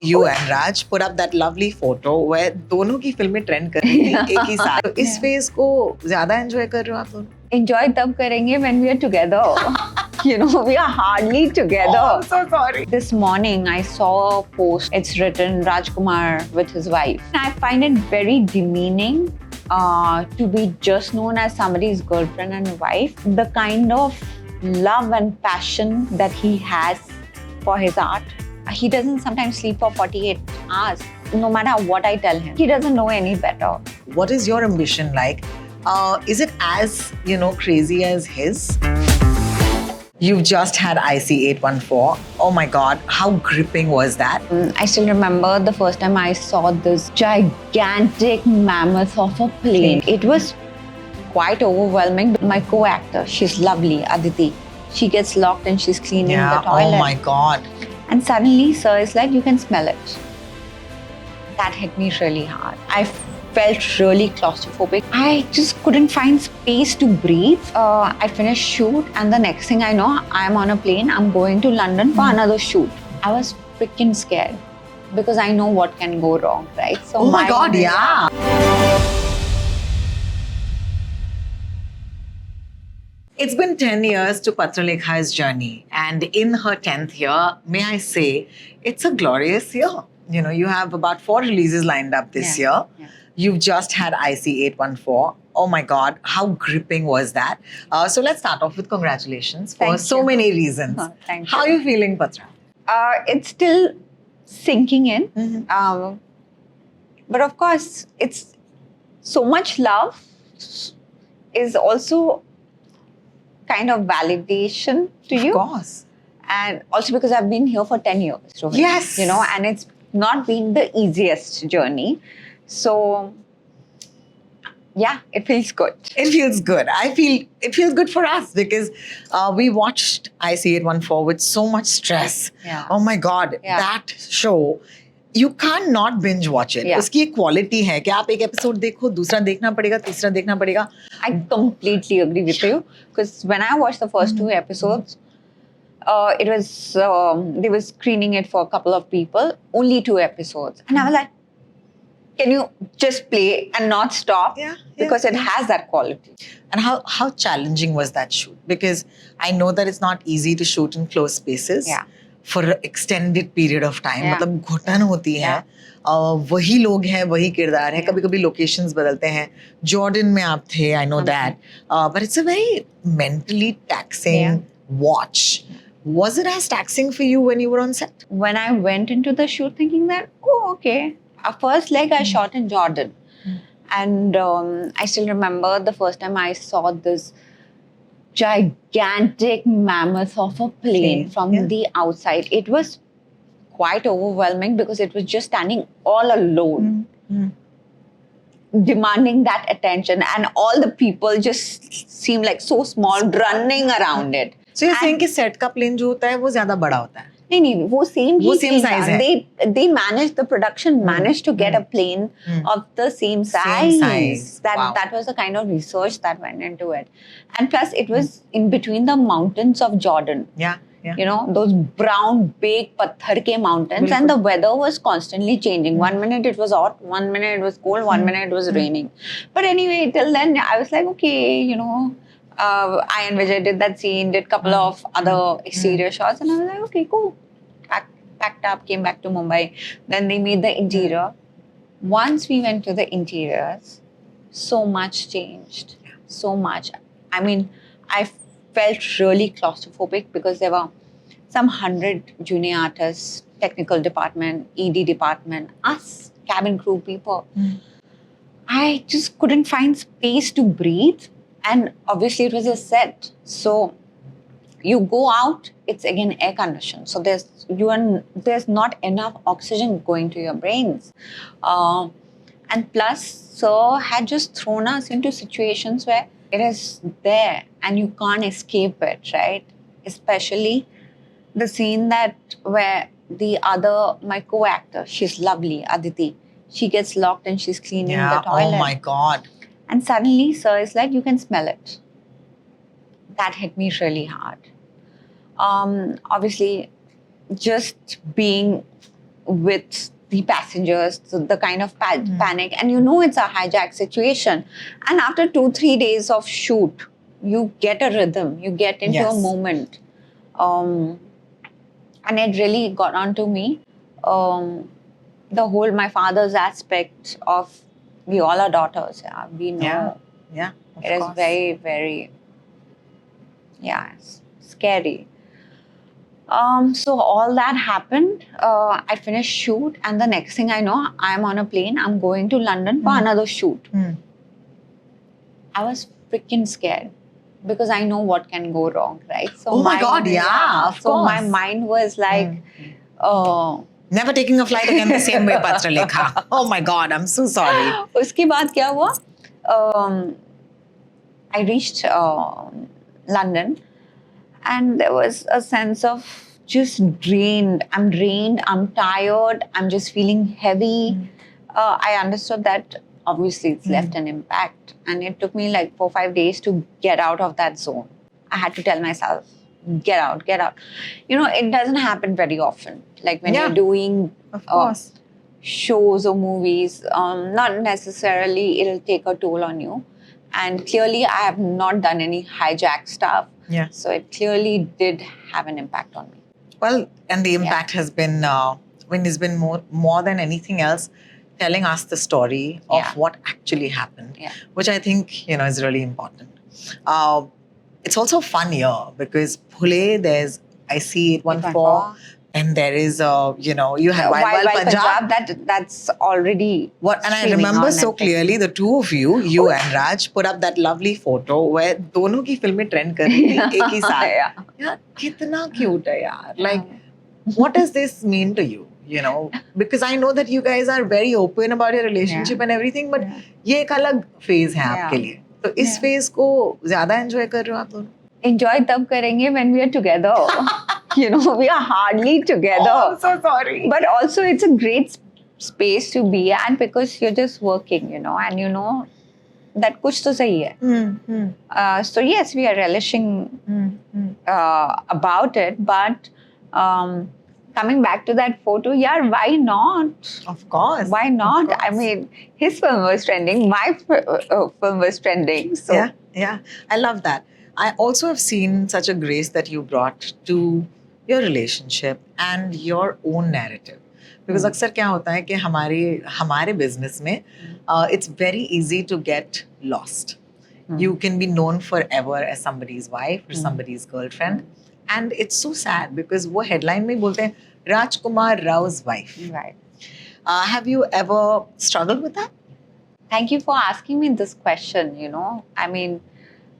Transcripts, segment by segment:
You and Raj put up that lovely photo where दोनों की फिल्में ट्रेंड कर रही थी एक ही साथ. तो इस फेज को ज्यादा एंजॉय कर रहे हो आप दोनों? Enjoy तब करेंगे when we are together. You know, we are hardly together. Oh, I'm so sorry. This morning I saw a post. It's written Rajkumar with his wife. I find it very demeaning to be just known as somebody's girlfriend and wife. The kind of love and passion that he has for his art. He doesn't sometimes sleep for 48 hours, no matter what I tell him. He doesn't know any better. What is your ambition like? Is it as, crazy as his? You've just had IC814. Oh my God, how gripping was that? I still remember the first time I saw this gigantic mammoth of a plane. It was quite overwhelming. My co-actor, she's lovely, Aditi. She gets locked and she's cleaning the toilet. Oh my God. And suddenly, sir is like, you can smell it. That hit me really hard. I felt really claustrophobic. I just couldn't find space to breathe. I finished shoot and the next thing I know, I'm on a plane. I'm going to London for another shoot. I was freaking scared because I know what can go wrong, right? So oh my God, yeah. It's been 10 years to Patralekha's journey, and in her 10th year, may I say, it's a glorious year. You have about 4 releases lined up this year. Yeah. You've just had IC814. Oh my God, how gripping was that? So let's start off with congratulations for so many reasons. Thank you. How are you feeling, Patra? It's still sinking in. Mm-hmm. But of course, it's so much love is also kind of validation to you. Of course. And also because I've been here for 10 years. Rohini, yes. And it's not been the easiest journey. So, yeah, it feels good. It feels good. I feel it feels good for us because we watched IC814 with so much stress. Yeah. Oh my God, that show. You can't not binge watch it. उसकी एक quality है कि आप एक episode देखो, दूसरा देखना पड़ेगा, तीसरा देखना पड़ेगा. I completely agree with you because when I watched the first 2 episodes, it was they were screening it for a couple of people, only 2 episodes, and I was like, can you just play and not stop? Because it has that quality. And how challenging was that shoot? Because I know that it's not easy to shoot in closed spaces. For an extended period of time. मतलब घुटन होती है. वही लोग हैं, वही किरदार है. कभी-कभी locations बदलते हैं. Jordan में आप थे, I know that. But it's a very mentally taxing watch. Was it as taxing for you when you were on set? When I went into the shoot thinking that, oh, okay. Our first leg I shot in Jordan. And I still remember the first time I saw this gigantic mammoth of a plane from the outside. It was quite overwhelming because it was just standing all alone, demanding that attention, and all the people just seemed like so small, running around it. So you're saying कि set का plane जो होता है वो ज़्यादा बड़ा होता है? नहीं, वो same size है. They managed, the production managed to get a plane of the same size. That was the kind of research that went into it. And plus it was in between the mountains of Jordan. Yeah. Those brown, big patthar ke mountains, and the weather was constantly changing. 1 minute it was hot, 1 minute it was cold, 1 minute it was raining. But anyway, till then I was like, okay, I and Vijay did that scene, did a couple of other exterior shots, and I was like, okay, cool. Packed up, came back to Mumbai. Then they made the interior. Once we went to the interiors, so much changed. So much. I mean, I felt really claustrophobic because there were some 100 junior artists, technical department, ED department, us, cabin crew people. I just couldn't find space to breathe. And obviously it was a set. So you go out, it's again air conditioned. So there's not enough oxygen going to your brains. And plus, Sir had just thrown us into situations where it is there and you can't escape it, right? Especially the scene where my co-actor, she's lovely, Aditi. She gets locked and she's cleaning the toilet. Oh my God. And suddenly, sir is like, you can smell it. That hit me really hard. Obviously, just being with the passengers, so the kind of panic, and you know it's a hijack situation. And after 2-3 days of shoot, you get a rhythm, you get into a moment, and it really got onto me. The whole my father's aspect of, we all are daughters. Yeah, we know. Yeah. It is very, very, scary. So all that happened. I finished shoot, and the next thing I know, I'm on a plane. I'm going to London for another shoot. I was freaking scared because I know what can go wrong, right? So oh my God, of so course. my mind was like, never taking a flight again the same way, Patralekha. Oh my God, I'm so sorry. उसके बाद क्या हुआ? I reached London, and there was a sense of just drained. I'm drained, I'm tired, I'm just feeling heavy. I understood that obviously it's left an impact, and it took me like 4-5 days to get out of that zone. I had to tell myself, get out. You know, it doesn't happen very often. Like when you're doing of course. Shows or movies, not necessarily it'll take a toll on you. And clearly I have not done any hijack stuff. Yeah. So it clearly did have an impact on me. Well, and the impact has been, has been more than anything else, telling us the story of what actually happened, which I think, is really important. It's also fun here because Phule, I see it 1-4, and there is, you have Wild Punjab. That's already and I remember so clearly the two of you and Raj put up that lovely photo where दोनों की फिल्में trend कर रही थी एक ही साथ. यार कितना cute है यार. Like, what does this mean to you? Because I know that you guys are very open about your relationship and everything, but ये एक अलग phase है आपके लिए. तो इस phase को ज़्यादा enjoy कर रहे हो आप दोनों? Enjoy तब करेंगे when we are together. We are hardly together. Oh, I'm so sorry. But also it's a great space to be at because you're just working, and you know that kuch to sahi hai. So yes, we are relishing about it, but coming back to that photo, why not? Of course. Why not? I mean, his film was trending, my film was trending. So yeah, I love that. I also have seen such a grace that you brought to your relationship and your own narrative. Because अक्सर क्या होता है कि हमारे business में it's very easy to get lost. You can be known forever as somebody's wife or somebody's girlfriend. And it's so sad because वो headline में बोलते हैं Rajkumar Rao's wife. Right. Have you ever struggled with that? Thank you for asking me this question, I mean,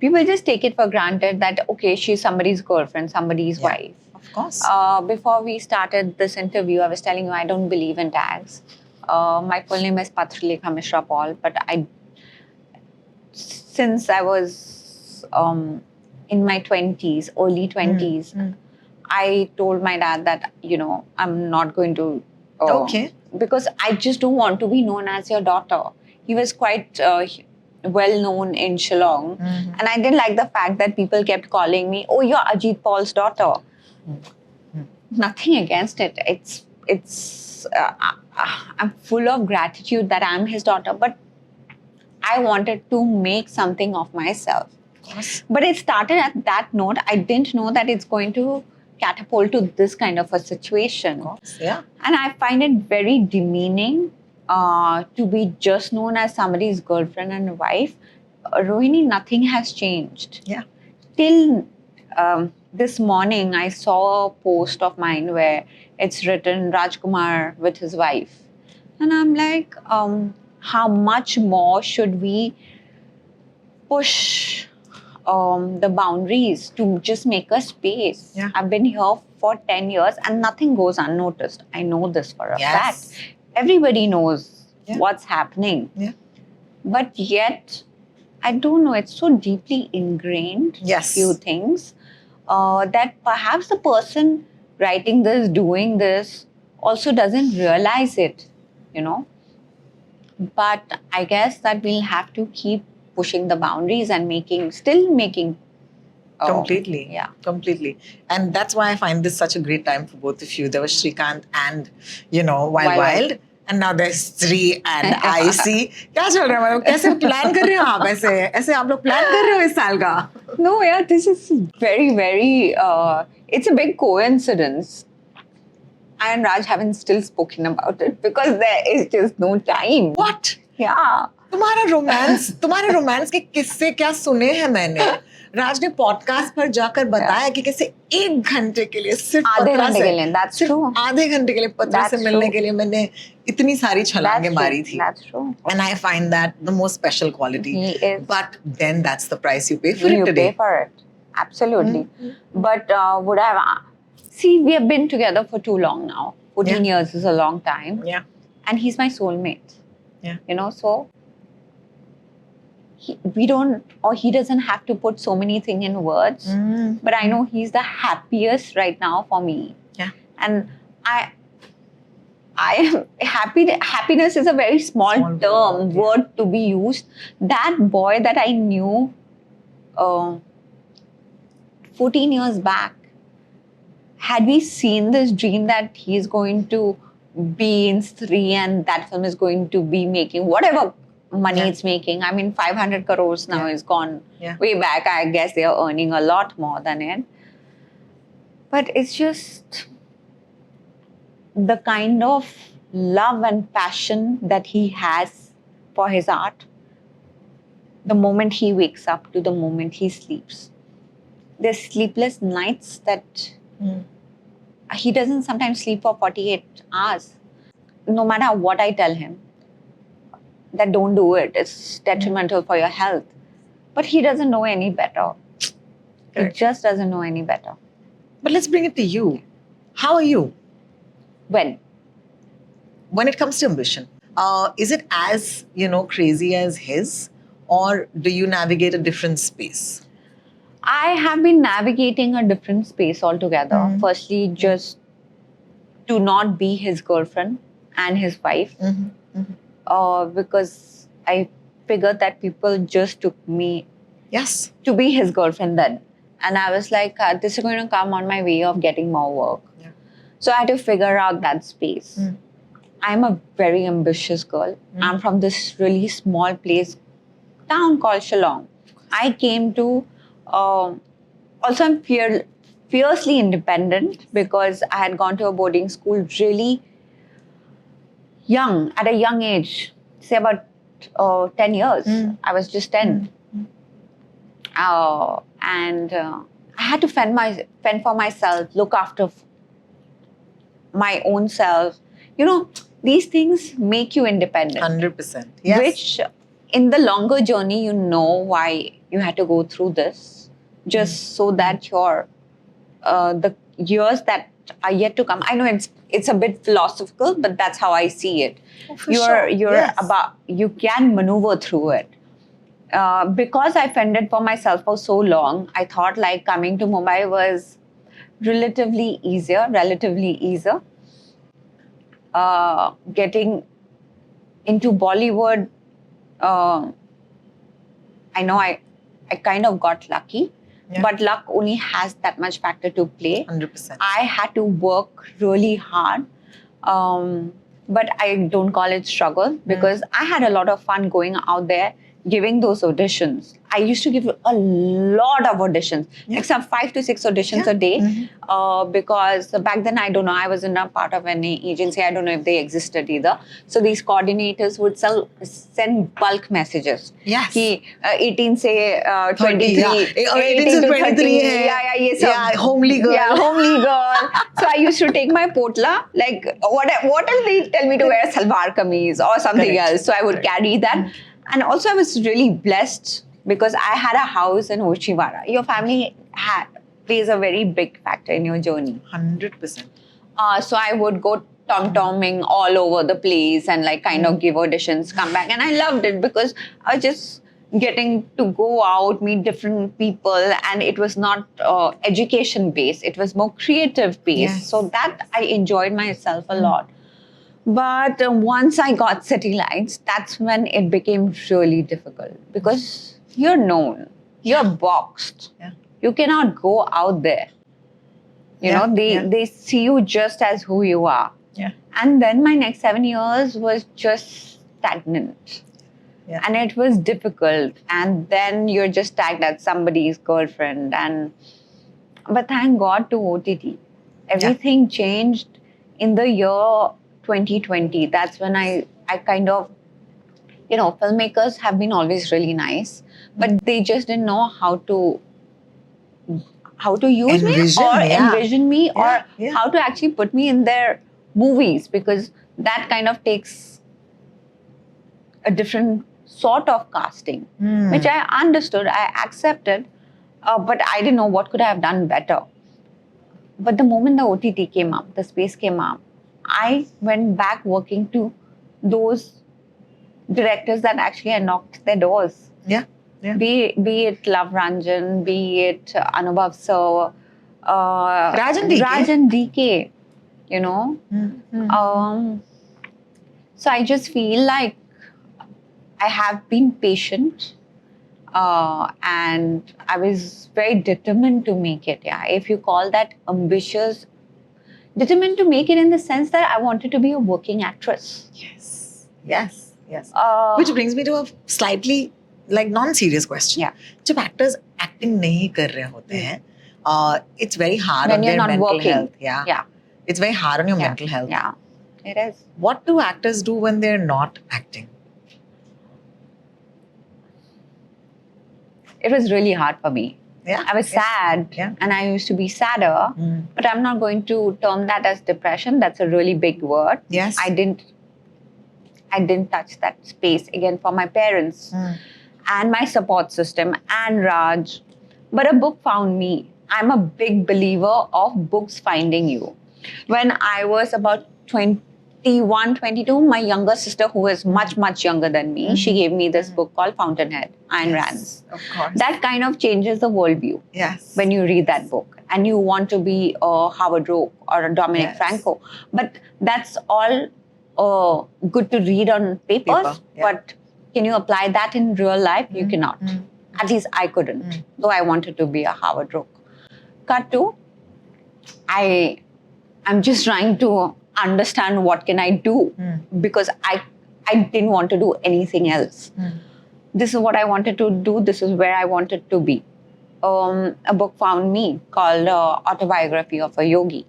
people just take it for granted that, okay, she's somebody's girlfriend, somebody's wife. Of course. Before we started this interview, I was telling you I don't believe in tags. My full name is Patralekha Mishra Paul, but since I was in my 20s, early 20s, I told my dad that, I'm not going to... okay. Because I just don't want to be known as your daughter. He was quite... well known in Shillong, and I didn't like the fact that people kept calling me, "Oh, you're Ajit Paul's daughter." Nothing against it. It's I'm full of gratitude that I'm his daughter, but I wanted to make something of myself. Of course. But it started at that note. I didn't know that it's going to catapult to this kind of a situation. Of course, yeah. And I find it very demeaning. To be just known as somebody's girlfriend and wife. Rohini, nothing has changed. Yeah. Till this morning, I saw a post of mine where it's written Rajkumar with his wife. And I'm like, how much more should we push the boundaries to just make a space? Yeah. I've been here for 10 years and nothing goes unnoticed. I know this for a fact. Everybody knows what's happening. Yeah. But yet, I don't know, it's so deeply ingrained, few things, that perhaps the person writing this, doing this, also doesn't realize it, But I guess that we'll have to keep pushing the boundaries and still making Completely. Yeah. Completely. And that's why I find this such a great time for both of you. There was Shrikant and, Wild. And now there's Sri and IC. क्या चल रहा है मतलब कैसे plan कर रहे हो आप ऐसे ऐसे आप लोग प्लान कर रहे हो इस साल का? No, yeah, this is very, very, it's a big coincidence. I and Raj haven't still spoken about it because there is just no time. What? Yeah. तुम्हारे रोमांस के किस्से क्या सुने हैं मैंने? राज ने पॉडकास्ट पर जाकर बताया कि कैसे 1 घंटे के लिए सिर्फ आधे घंटे के लिए, that's true. आधे घंटे के लिए पत्र से मिलने के लिए मैंने इतनी सारी छलांगे मारी थी. That's true. And I find that the most special quality. He is. But then that's the price you pay for it You today. pay for it. Absolutely. But would I have... See, we have been together for too long now. 14 years is a long time. Yeah. And he's my soulmate. Yeah. So he doesn't have to put so many things in words. But I know he's the happiest right now for me. Yeah. And I am happy. Happiness is a very small word to be used. That boy that I knew 14 years back, had we seen this dream that he's going to be in Sri and that film is going to be making whatever money it's making. I mean, 500 crores now is gone way back. I guess they are earning a lot more than it. But it's just the kind of love and passion that he has for his art. The moment he wakes up to the moment he sleeps. There's sleepless nights that he doesn't sometimes sleep for 48 hours. No matter what I tell him, that don't do it. It's detrimental for your health. But he doesn't know any better. He just doesn't know any better. But let's bring it to you. How are you? When it comes to ambition, is it as, crazy as his? Or do you navigate a different space? I have been navigating a different space altogether. Firstly, just to not be his girlfriend and his wife. Because I figured that people just took me to be his girlfriend then. And I was like, this is going to come on my way of getting more work. Yeah. So I had to figure out that space. I'm a very ambitious girl. I'm from this really small town called Shillong. I came to... also, I'm fiercely independent because I had gone to a boarding school really young, at a young age, say about 10 years. I was just 10. And I had to fend for myself, look after my own self. These things make you independent. 100%. Yes. Which, in the longer journey, you know why you had to go through this. Just so that the years that are yet to come. I know it's a bit philosophical, but that's how I see it. You can maneuver through it. Because I fended for myself for so long, I thought like coming to Mumbai was relatively easier. Getting into Bollywood, I know I kind of got lucky. But luck only has that much factor to play. 100%. I had to work really hard. But I don't call it struggle because I had a lot of fun going out there, giving those auditions. I used to give a lot of auditions, except 5 to 6 auditions a day. Because back then, I don't know, I wasn't a part of any agency. I don't know if they existed either. So these coordinators would send bulk messages. Yes. 18 say 23. 18 to 23. Homely girl. Yeah, homely girl. So I used to take my potla, like what else they tell me to wear a salwar kameez or something else. So I would carry that. And also I was really blessed because I had a house in Oshiwara. Your family plays a very big factor in your journey. 100%. So I would go tom-tomming all over the place and like kind of give auditions, come back. And I loved it because I was just getting to go out, meet different people. And it was not education-based. It was more creative-based. Yes. So that I enjoyed myself a lot. But once I got Citylights, that's when it became really difficult because you're known, you're boxed. You cannot go out there. You know, they see you just as who you are. Yeah. And then my next 7 years was just stagnant. Yeah. And it was difficult. And then you're just tagged as somebody's girlfriend. But thank God to OTT. Everything changed in the year 2020. That's when I kind of, you know, filmmakers have been always really nice, but they just didn't know how to use envision me or how to actually put me in their movies, because that kind of takes a different sort of casting, which I understood, I accepted, but I didn't know what could I have done better. But the moment the OTT came up, the space came up, I went back working to those directors that actually had knocked their doors. Yeah. Yeah. Be it Love Ranjan, be it Anubhav Sir, Rajan DK, you know. So I just feel like I have been patient, and I was very determined to make it. Yeah, if you call that ambitious, determined to make it in the sense that I wanted to be a working actress. Yes. Which brings me to a slightly like non-serious question. Yeah. जब actors acting नहीं कर रहे होते हैं, it's very hard when on you're their not mental working. health. Yeah. It's very hard on your mental health. Yeah, it is. What do actors do when they're not acting? It was really hard for me. Yeah. I was sad, and I used to be sadder, but I'm not going to term that as depression. That's a really big word. Yes. I didn't touch that space again for my parents and my support system and Raj. But a book found me. I'm a big believer of books finding you. When I was about 21, 22, my younger sister, who is much, much younger than me, she gave me this book called Fountainhead, Ayn Rand's. Of course. That kind of changes the worldview. Yes. When you read that book and you want to be a Howard Roark or a Dominic Franco. But that's all good to read on papers, but can you apply that in real life? You cannot. At least I couldn't, though I wanted to be a Howard Roark. Cut to, I'm just trying to understand what can I do, because I didn't want to do anything else. This is what I wanted to do. This is where I wanted to be. A book found me called Autobiography of a Yogi,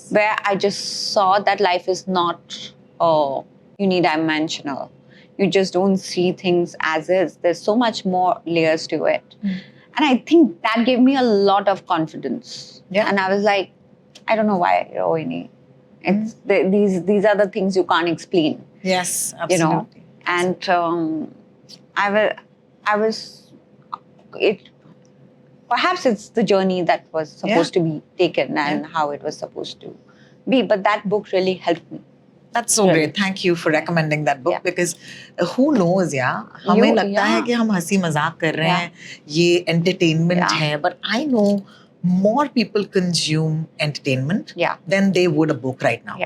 where I just saw that life is not unidimensional. You just don't see things as is. There's so much more layers to it. And I think that gave me a lot of confidence. Yeah. And I was like, I don't know why, Rohini. It's these are the things you can't explain. Yes, absolutely. You know, and I was it. Perhaps it's the journey that was supposed to be taken and how it was supposed to be. But that book really helped me. That's so great. Thank you for recommending that book, because who knows, हमें लगता है कि हम हंसी मजाक कर रहे हैं, ये entertainment है, but I know more people consume entertainment than they would a book right now.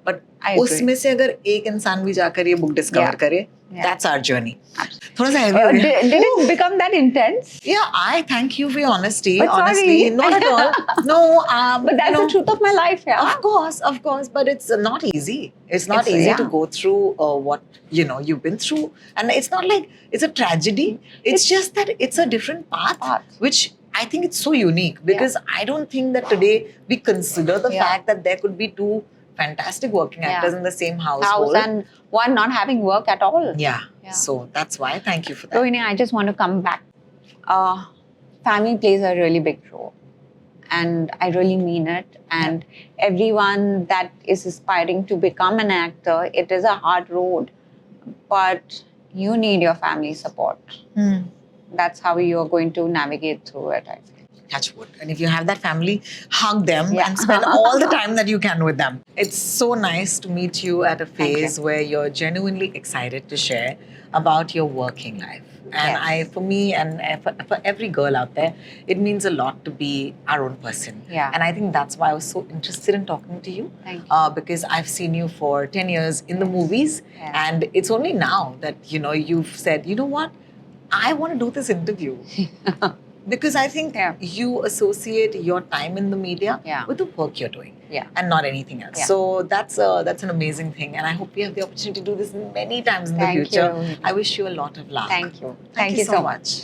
But उसमें से अगर एक इंसान भी जाकर ये book discover करे, that's our journey. थोड़ा सा heavy हो गया. Did it become that intense? Yeah, I thank you for your honesty. But honestly, sorry. not at all. No, but that's the truth of my life. Of course, but it's not easy. It's not easy to go through what you've been through, and it's not like it's a tragedy. It's just that it's a different path, which I think it's so unique, because I don't think that today we consider the fact that there could be two fantastic working actors in the same household. And one not having work at all. Yeah. So that's why. Thank you for that. Rohini, I just want to come back. Family plays a really big role. And I really mean it. And everyone that is aspiring to become an actor, it is a hard road. But you need your family support. That's how you are going to navigate through it, I think. Touch wood. And if you have that family, hug them and spend all the time that you can with them. It's so nice to meet you at a phase where you're genuinely excited to share about your working life. And for me and for every girl out there, it means a lot to be our own person. And I think that's why I was so interested in talking to you. Thank you. Because I've seen you for 10 years in the movies. And it's only now that, you've said, you know what? I want to do this interview. Because I think you associate your time in the media with the work you're doing. And not anything else. So that's an amazing thing. And I hope you have the opportunity to do this many times in the future. I wish you a lot of luck. Thank you. Thank you so much.